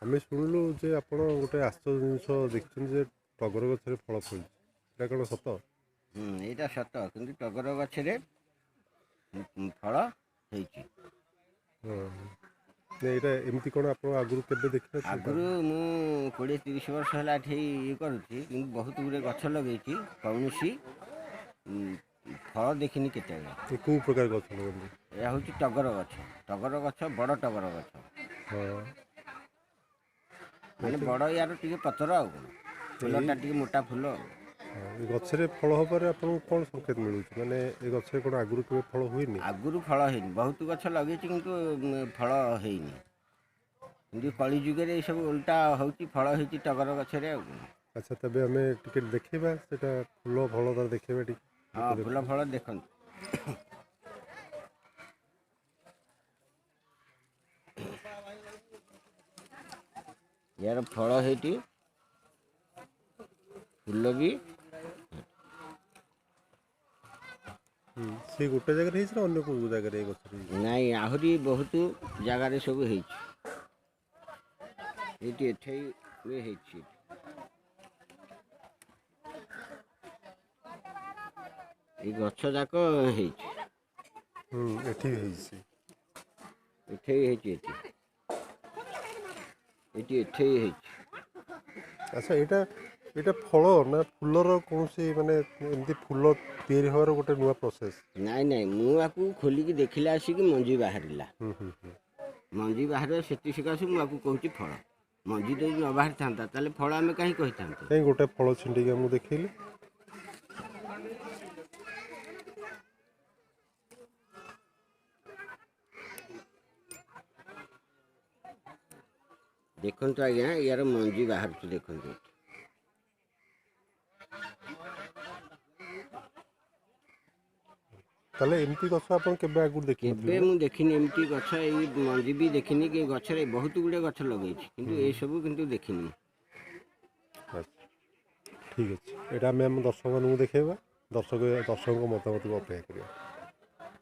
ଆମେ ଶୁଣିଲୁ ଯେ ଆପଣ ଗୋଟେ ଆଶ୍ଚର୍ଯ୍ୟ ଜିନିଷ ଦେଖିଛନ୍ତି ଯେ ଟଗର ଗଛରେ ଫଳ ଫଳୁଛି, ଏଇଟା କ'ଣ ସତ? ଏଇଟା ସତ, କିନ୍ତୁ ଟଗର ଗଛରେ ଫଳ ହେଇଛି। ହଁ, ଏଇଟା ଏମିତି କ'ଣ ଆପଣ ଆଗରୁ କେବେ ଦେଖିନଥିଲେ? ଆଗରୁ ମୁଁ 20-30 ବର୍ଷ ହେଲା ଏଠି ଇଏ କରୁଛି, କିନ୍ତୁ ବହୁତ ଗୁଡ଼ିଏ ଗଛ ଲଗେଇଛି, କୌଣସି ଫଳ ଦେଖିନି କେତେବେଳେ। କେଉଁ ପ୍ରକାର ଗଛ ଲଗାନ୍ତି? ଏହା ହେଉଛି ଟଗର ଗଛ, ବଡ଼ ଟଗର ଗଛ, ହଁ, ମାନେ ବଡ଼, ୟାର ଟିକେ ପତର ଆଉ କ'ଣ, ଫୁଲଟା ଟିକେ ମୋଟା ଫୁଲ। ଏ ଗଛରେ ଫଳ ହେବାରେ ଆପଣଙ୍କୁ କ'ଣ ସଂକେତ ମିଳୁଛି? ମାନେ ଏ ଗଛରେ କ'ଣ ଆଗରୁ କେବେ ଫଳ ହୁଏନି? ଆଗରୁ ଫଳ ହେଇନି, ବହୁତ ଗଛ ଲଗେଇଛି କିନ୍ତୁ ଫଳ ହେଇନି। କିନ୍ତୁ କଳି ଯୁଗରେ ଏଇସବୁ ଓଲଟା ହେଉଛି, ଫଳ ହେଇଛି ଟଗର ଗଛରେ ଆଉ କ'ଣ। ଆଚ୍ଛା, ତେବେ ଆମେ ଟିକେ ଦେଖେଇବା ସେଇଟା ଫୁଲ ଫଳ ତାର ଦେଖେଇବା ଟିକେ। ହଁ, ଫୁଲ ଫଳ ଦେଖନ୍ତୁ। ୟାର ଫଳ ହେଇଛି, ଫୁଲ ବି। ସେ ଗୋଟେ ଜାଗାରେ ହେଇଛି ନା ଅନ୍ୟ କେଉଁ ଜାଗାରେ ଏ ଗଛରେ ହେଇଛି? ନାଇଁ, ଆହୁରି ବହୁତ ଜାଗାରେ ସବୁ ହେଇଛି। ଏଇଠି ଏଠି ବି ହେଇଛି। ଏଇ ଗଛ ଯାକ ହେଇଛି। ଏଠି ବି ହେଇଛି। ଏଠି ହେଇଛି, ଏଠି ହେଇଛି। ଆଚ୍ଛା, ଏଇଟା ଫଳ ନା ଫୁଲର କୌଣସି ମାନେ ଏମିତି ଫୁଲ ତିଆରି ହେବାର ଗୋଟେ ନୂଆ ପ୍ରୋସେସ୍? ନାଇଁ, ମୁଁ ଆକୁ ଖୋଲିକି ଦେଖିଲା ଆସିକି ମଞ୍ଜି ବାହାରିଲା। ହୁଁ ହୁଁ ହୁଁ। ମଞ୍ଜି ବାହାରେ ସେଠି ସକାଶୁ ମୁଁ ଆକୁ କହୁଛି ଫଳ। ମଞ୍ଜି ଯଦି ନ ବାହାରିଥାନ୍ତା ତାହେଲେ ଫଳ ଆମେ କାହିଁ କହିଥାନ୍ତେ? କାହିଁ ଗୋଟେ ଫଳ ଛିଣ୍ଡେଇକି ଆମକୁ ଦେଖେଇଲି। ଦେଖନ୍ତୁ ଆଜ୍ଞା, ୟାର ମଞ୍ଜି ବାହାରୁଛି, ଦେଖନ୍ତୁ। ତାହେଲେ ଏମିତି ଗଛ ଆପଣ କେବେ ଆଗରୁ ଦେଖିନଥିବେ କେବେ ନା? ମୁଁ ଦେଖିନି ଏମିତି ଗଛ, ଏଇ ମଞ୍ଜି ବି ଦେଖିନି। କି ଗଛରେ ବହୁତ ଗୁଡ଼ିଏ ଗଛ ଲଗେଇଛି, କିନ୍ତୁ ଏସବୁ କିନ୍ତୁ ଦେଖିନି। ଆଚ୍ଛା, ଠିକ୍ ଅଛି, ଏଇଟା ଆମେ ଆମ ଦର୍ଶକମାନଙ୍କୁ ଦେଖେଇବା, ଦର୍ଶକଙ୍କ ମତାମତକୁ ଅପେକ୍ଷା କରିବା।